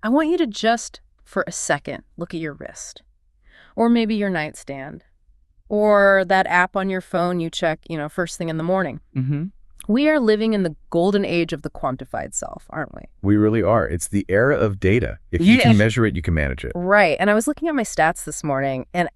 I want you to just, for a second, look at your wrist. Or maybe your nightstand. Or that app on your phone you check, first thing in the morning. Mm-hmm. We are living in the golden age of the quantified self, aren't we? We really are. It's the era of data. If you can measure it, you can manage it. Right. And I was looking at my stats this morning, and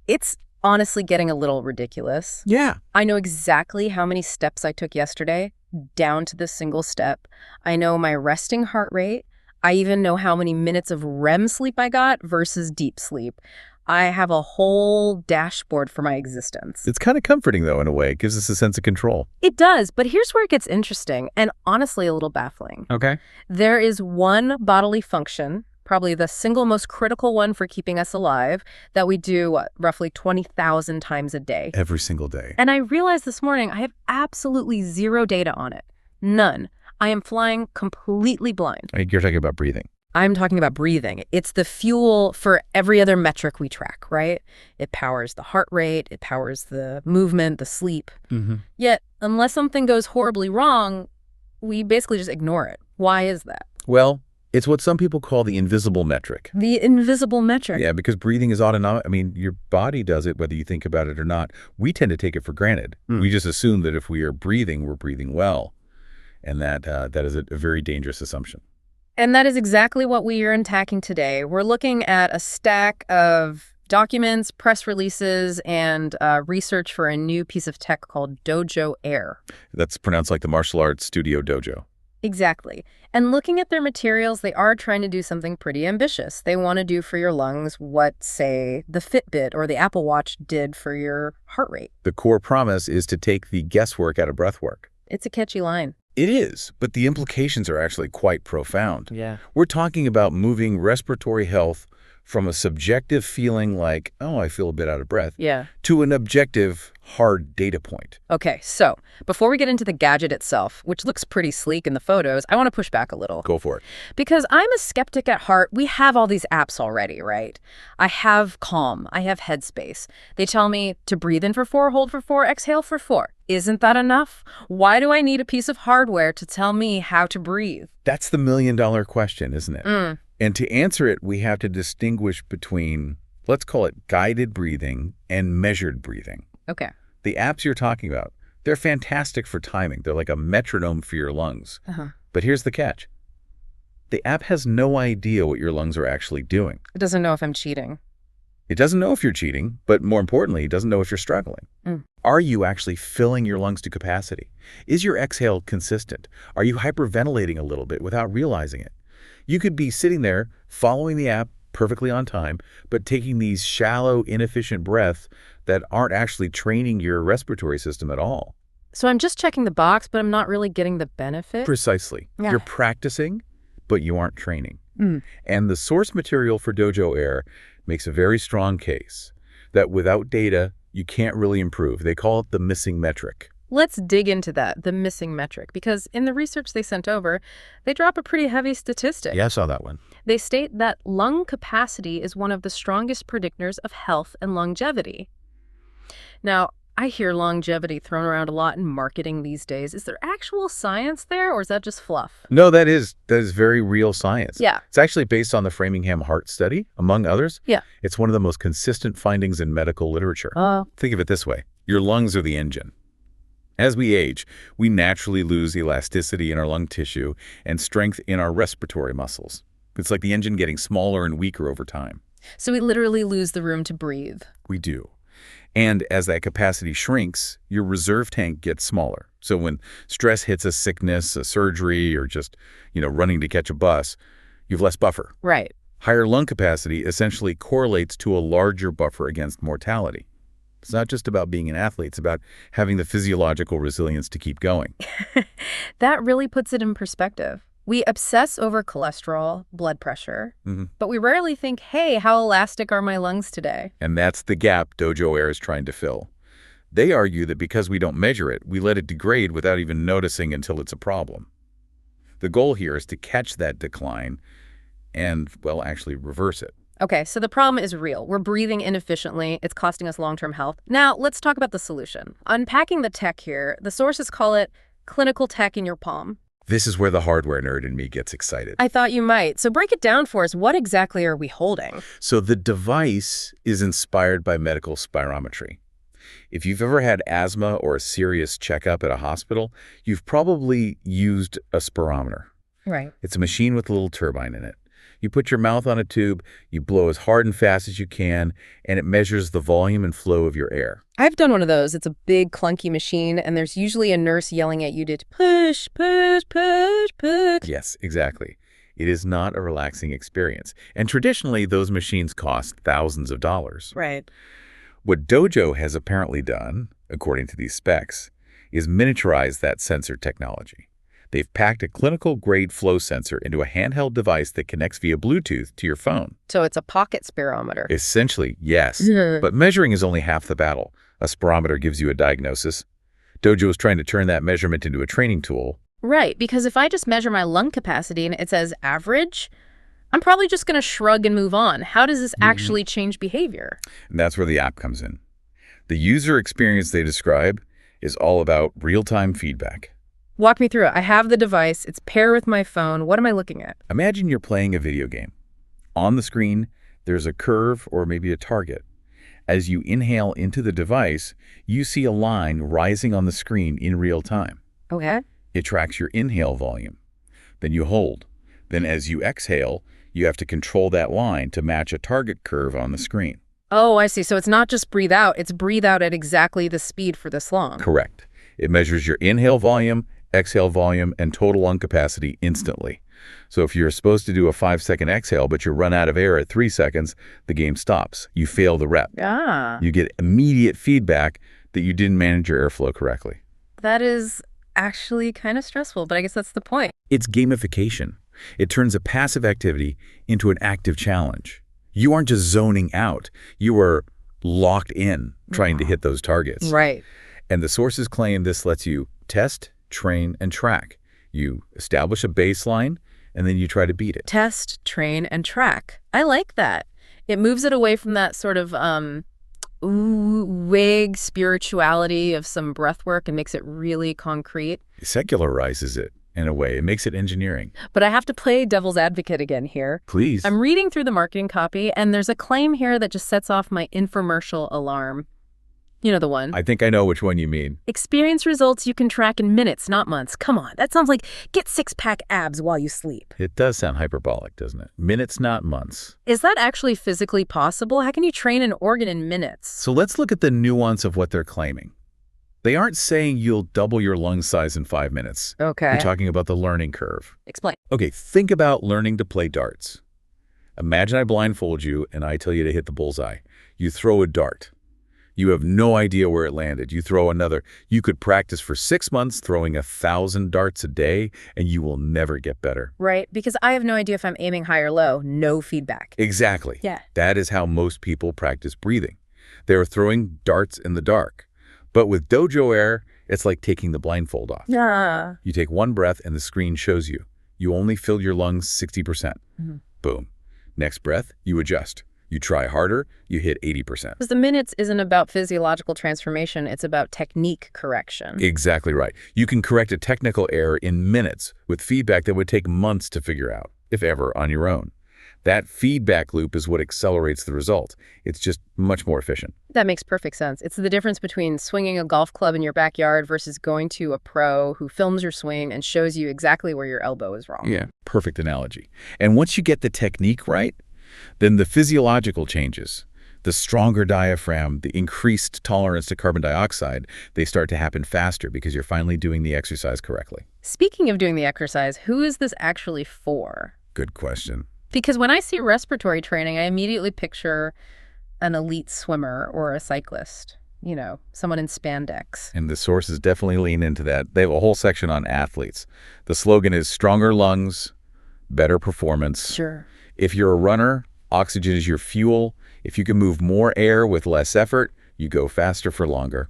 it's honestly getting a little ridiculous. Yeah. I know exactly how many steps I took yesterday, down to the single step. I know my resting heart rate. I even know how many minutes of REM sleep I got versus deep sleep. I have a whole dashboard for my existence. It's kind of comforting, though, in a way. It gives us a sense of control. It does, but here's where it gets interesting and honestly a little baffling. Okay. There is one bodily function, probably the single most critical one for keeping us alive, that we do, roughly 20,000 times a day. Every single day. And I realized this morning I have absolutely zero data on it. None. I am flying completely blind. You're talking about breathing. I'm talking about breathing. It's the fuel for every other metric we track, right? It powers the heart rate, it powers the movement, the sleep. Mm-hmm. Yet, unless something goes horribly wrong, we basically just ignore it. Why is that? Well, it's what some people call the invisible metric. The invisible metric. Yeah, because breathing is autonomic. Your body does it whether you think about it or not. We tend to take it for granted. We just assume that if we are breathing, we're breathing well. And that is a very dangerous assumption. And that is exactly what we are attacking today. We're looking at a stack of documents, press releases, and research for a new piece of tech called DOJO Air. That's pronounced like the martial arts studio dojo. Exactly. And looking at their materials, they are trying to do something pretty ambitious. They want to do for your lungs what, say, the Fitbit or the Apple Watch did for your heart rate. The core promise is to take the guesswork out of breathwork. It's a catchy line. It is, but the implications are actually quite profound. Yeah. We're talking about moving respiratory health from a subjective feeling like, oh, I feel a bit out of breath, to an objective, hard data point. Okay, so before we get into the gadget itself, which looks pretty sleek in the photos, I want to push back a little. Go for it. Because I'm a skeptic at heart. We have all these apps already, right? I have Calm. I have Headspace. They tell me to breathe in for 4, hold for 4, exhale for 4. Isn't that enough? Why do I need a piece of hardware to tell me how to breathe? That's the million-dollar question, isn't it? And to answer it, we have to distinguish between, let's call it guided breathing and measured breathing. Okay. The apps you're talking about, they're fantastic for timing. They're like a metronome for your lungs. But here's the catch. The app has no idea what your lungs are actually doing. It doesn't know if I'm cheating. It doesn't know if you're cheating, but more importantly, it doesn't know if you're struggling. Are you actually filling your lungs to capacity? Is your exhale consistent? Are you hyperventilating a little bit without realizing it? You could be sitting there following the app perfectly on time, but taking these shallow, inefficient breaths that aren't actually training your respiratory system at all. So I'm just checking the box, but I'm not really getting the benefit? Precisely. Yeah. You're practicing, but you aren't training. And the source material for DOJO Air makes a very strong case that without data, you can't really improve. They call it the missing metric. Let's dig into that, the missing metric, because in the research they sent over, they drop a pretty heavy statistic. Yeah, I saw that one. They state that lung capacity is one of the strongest predictors of health and longevity. Now, I hear longevity thrown around a lot in marketing these days. Is there actual science there, or is that just fluff? No, that is very real science. Yeah. It's actually based on the Framingham Heart Study, among others. Yeah. It's one of the most consistent findings in medical literature. Think of it this way. Your lungs are the engine. As we age, we naturally lose elasticity in our lung tissue and strength in our respiratory muscles. It's like the engine getting smaller and weaker over time. So we literally lose the room to breathe. We do. And as that capacity shrinks, your reserve tank gets smaller. So when stress hits a sickness, a surgery, or just, running to catch a bus, you have less buffer. Right. Higher lung capacity essentially correlates to a larger buffer against mortality. It's not just about being an athlete. It's about having the physiological resilience to keep going. That really puts it in perspective. We obsess over cholesterol, blood pressure, but we rarely think, hey, how elastic are my lungs today? And that's the gap DOJO Air is trying to fill. They argue that because we don't measure it, we let it degrade without even noticing until it's a problem. The goal here is to catch that decline and, actually reverse it. Okay, so the problem is real. We're breathing inefficiently. It's costing us long-term health. Now, let's talk about the solution. Unpacking the tech here, the sources call it clinical tech in your palm. This is where the hardware nerd in me gets excited. I thought you might. So break it down for us. What exactly are we holding? So the device is inspired by medical spirometry. If you've ever had asthma or a serious checkup at a hospital, you've probably used a spirometer. Right. It's a machine with a little turbine in it. You put your mouth on a tube, you blow as hard and fast as you can, and it measures the volume and flow of your air. I've done one of those. It's a big, clunky machine, and there's usually a nurse yelling at you to push, push, push, push. Yes, exactly. It is not a relaxing experience. And traditionally, those machines cost thousands of dollars. Right. What DOJO has apparently done, according to these specs, is miniaturize that sensor technology. They've packed a clinical-grade flow sensor into a handheld device that connects via Bluetooth to your phone. So it's a pocket spirometer. Essentially, yes. But measuring is only half the battle. A spirometer gives you a diagnosis. DOJO is trying to turn that measurement into a training tool. Right, because if I just measure my lung capacity and it says average, I'm probably just going to shrug and move on. How does this actually change behavior? And that's where the app comes in. The user experience they describe is all about real-time feedback. Walk me through it. I have the device. It's paired with my phone. What am I looking at? Imagine you're playing a video game. On the screen, there's a curve or maybe a target. As you inhale into the device, you see a line rising on the screen in real time. Okay. It tracks your inhale volume. Then you hold. Then as you exhale, you have to control that line to match a target curve on the screen. Oh, I see. So it's not just breathe out. It's breathe out at exactly the speed for this long. Correct. It measures your inhale volume, exhale volume, and total lung capacity instantly. So if you're supposed to do a 5-second exhale, but you run out of air at 3 seconds, the game stops. You fail the rep. You get immediate feedback that you didn't manage your airflow correctly. That is actually kind of stressful, but I guess that's the point. It's gamification. It turns a passive activity into an active challenge. You aren't just zoning out. You are locked in trying to hit those targets. Right. And the sources claim this lets you test, train, and track. You establish a baseline, and then you try to beat it. Test, train, and track. I like that. It moves it away from that sort of vague spirituality of some breath work and makes it really concrete. It secularizes it in a way. It makes it engineering. But I have to play devil's advocate again here. Please. I'm reading through the marketing copy, and there's a claim here that just sets off my infomercial alarm. You know the one. I think I know which one you mean. Experience results you can track in minutes, not months. Come on, that sounds like get six-pack abs while you sleep. It does sound hyperbolic, doesn't it? Minutes, not months. Is that actually physically possible? How can you train an organ in minutes? So let's look at the nuance of what they're claiming. They aren't saying you'll double your lung size in 5 minutes. Okay. They're talking about the learning curve. Explain. Okay, think about learning to play darts. Imagine I blindfold you and I tell you to hit the bullseye. You throw a dart. You have no idea where it landed. You throw another. You could practice for 6 months throwing 1,000 darts a day, and you will never get better. Right, because I have no idea if I'm aiming high or low. No feedback. Exactly. Yeah. That is how most people practice breathing. They're throwing darts in the dark. But with DOJO Air, it's like taking the blindfold off. Yeah. You take one breath, and the screen shows you. You only fill your lungs 60%. Boom. Next breath, you adjust. You try harder, you hit 80%. Because the minutes isn't about physiological transformation, it's about technique correction. Exactly right. You can correct a technical error in minutes with feedback that would take months to figure out, if ever, on your own. That feedback loop is what accelerates the result. It's just much more efficient. That makes perfect sense. It's the difference between swinging a golf club in your backyard versus going to a pro who films your swing and shows you exactly where your elbow is wrong. Yeah, perfect analogy. And once you get the technique right, then the physiological changes, the stronger diaphragm, the increased tolerance to carbon dioxide, they start to happen faster because you're finally doing the exercise correctly. Speaking of doing the exercise, who is this actually for? Good question. Because when I see respiratory training, I immediately picture an elite swimmer or a cyclist, you know, someone in spandex. And the sources definitely lean into that. They have a whole section on athletes. The slogan is stronger lungs, better performance. Sure. If you're a runner, oxygen is your fuel. If you can move more air with less effort, you go faster for longer.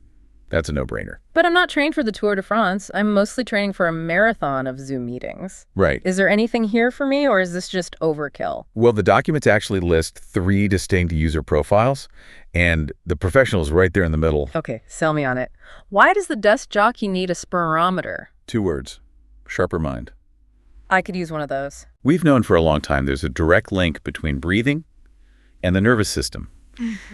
That's a no-brainer. But I'm not trained for the Tour de France. I'm mostly training for a marathon of Zoom meetings. Right. Is there anything here for me, or is this just overkill? Well, the documents actually list 3 distinct user profiles, and the professional is right there in the middle. Okay, sell me on it. Why does the desk jockey need a spirometer? 2 words. Sharper mind. I could use one of those. We've known for a long time there's a direct link between breathing and the nervous system.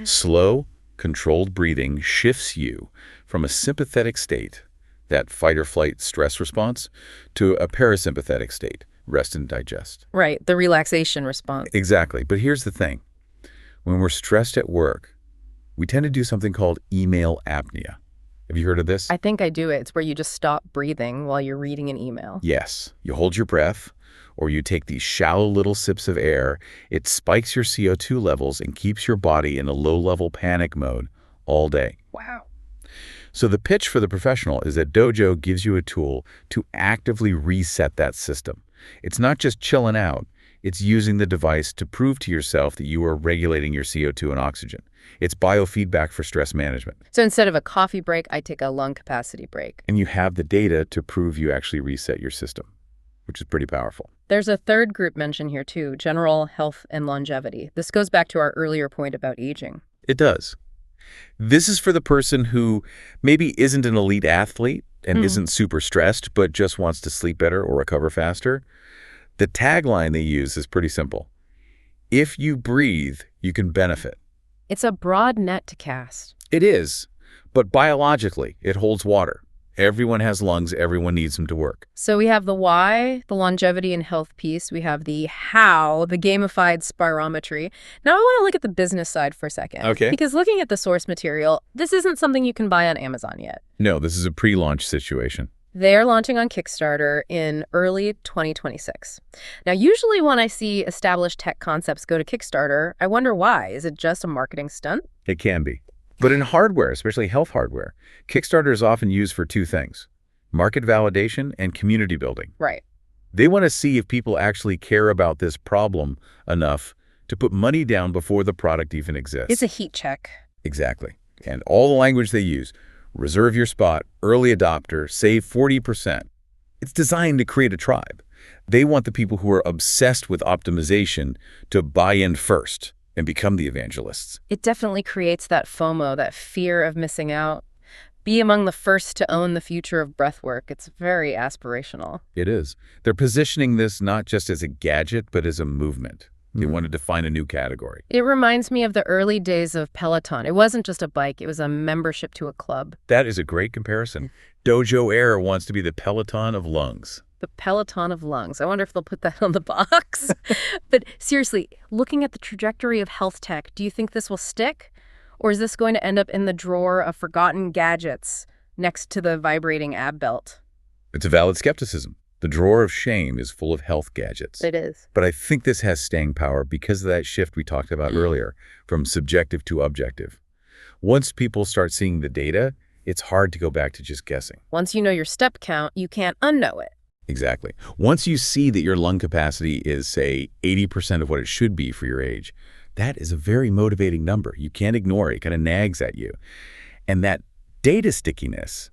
Slow, controlled breathing shifts you from a sympathetic state, that fight or flight stress response, to a parasympathetic state, rest and digest. Right, the relaxation response. Exactly. But here's the thing. When we're stressed at work, we tend to do something called email apnea. Have you heard of this? I think I do it. It's where you just stop breathing while you're reading an email. Yes. You hold your breath, or you take these shallow little sips of air. It spikes your CO2 levels and keeps your body in a low-level panic mode all day. Wow. So the pitch for the professional is that DOJO gives you a tool to actively reset that system. It's not just chilling out. It's using the device to prove to yourself that you are regulating your CO2 and oxygen. It's biofeedback for stress management. So instead of a coffee break, I take a lung capacity break. And you have the data to prove you actually reset your system, which is pretty powerful. There's a third group mentioned here too, general health and longevity. This goes back to our earlier point about aging. It does. This is for the person who maybe isn't an elite athlete and isn't super stressed, but just wants to sleep better or recover faster. The tagline they use is pretty simple. If you breathe, you can benefit. It's a broad net to cast. It is, but biologically, it holds water. Everyone has lungs. Everyone needs them to work. So we have the why, the longevity and health piece. We have the how, the gamified spirometry. Now I want to look at the business side for a second. Okay. Because looking at the source material, this isn't something you can buy on Amazon yet. No, this is a pre-launch situation. They're launching on Kickstarter in early 2026. Now, usually when I see established tech concepts go to Kickstarter, I wonder why. Is it just a marketing stunt? It can be. But in hardware, especially health hardware, Kickstarter is often used for two things: market validation and community building. Right. They want to see if people actually care about this problem enough to put money down before the product even exists. It's a heat check. Exactly. And all the language they use: reserve your spot, early adopter, save 40%. It's designed to create a tribe. They want the people who are obsessed with optimization to buy in first and become the evangelists. It definitely creates that FOMO, that fear of missing out. Be among the first to own the future of breathwork. It's very aspirational. It is. They're positioning this not just as a gadget, but as a movement. They want to define a new category. It reminds me of the early days of Peloton. It wasn't just a bike, it was a membership to a club. That is a great comparison. DOJO Air wants to be the Peloton of lungs. The Peloton of lungs. I wonder if they'll put that on the box. But seriously, looking at the trajectory of health tech, do you think this will stick? Or is this going to end up in the drawer of forgotten gadgets next to the vibrating ab belt? It's a valid skepticism. The drawer of shame is full of health gadgets. It is. But I think this has staying power because of that shift we talked about earlier, from subjective to objective. Once people start seeing the data, it's hard to go back to just guessing. Once you know your step count, you can't unknow it. Exactly. Once you see that your lung capacity is, say, 80% of what it should be for your age, that is a very motivating number. You can't ignore it. It kind of nags at you. And that data stickiness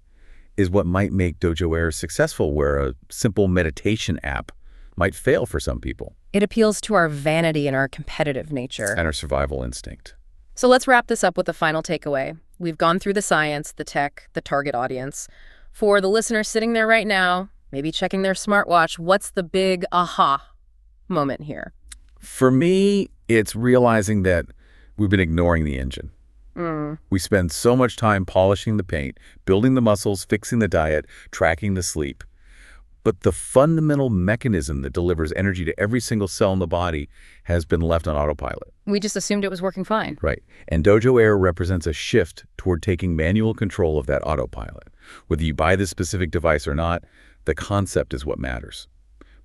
is what might make DOJO Air successful, where a simple meditation app might fail for some people. It appeals to our vanity and our competitive nature. And our survival instinct. So let's wrap this up with the final takeaway. We've gone through the science, the tech, the target audience. For the listener sitting there right now, maybe checking their smartwatch, what's the big aha moment here? For me, it's realizing that we've been ignoring the engine. We spend so much time polishing the paint, building the muscles, fixing the diet, tracking the sleep. But the fundamental mechanism that delivers energy to every single cell in the body has been left on autopilot. We just assumed it was working fine. Right. And DOJO Air represents a shift toward taking manual control of that autopilot. Whether you buy this specific device or not, the concept is what matters.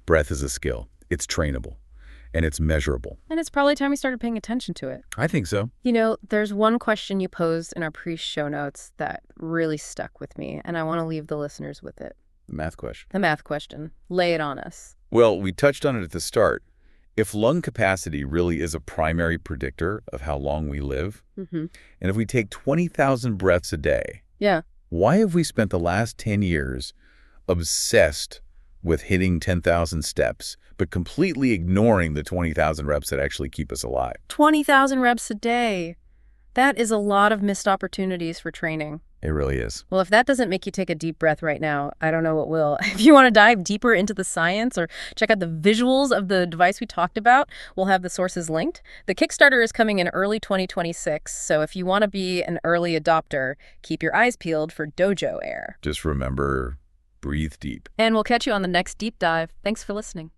Breath is a skill. It's trainable. And it's measurable. And it's probably time we started paying attention to it. I think so. You know, there's one question you posed in our pre-show notes that really stuck with me, and I want to leave the listeners with it. The math question. The math question. Lay it on us. Well, we touched on it at the start. If lung capacity really is a primary predictor of how long we live, and if we take 20,000 breaths a day, why have we spent the last 10 years obsessed with hitting 10,000 steps, but completely ignoring the 20,000 reps that actually keep us alive? 20,000 reps a day. That is a lot of missed opportunities for training. It really is. Well, if that doesn't make you take a deep breath right now, I don't know what will. If you want to dive deeper into the science or check out the visuals of the device we talked about, we'll have the sources linked. The Kickstarter is coming in early 2026, so if you want to be an early adopter, keep your eyes peeled for DOJO Air. Just remember, breathe deep. And we'll catch you on the next deep dive. Thanks for listening.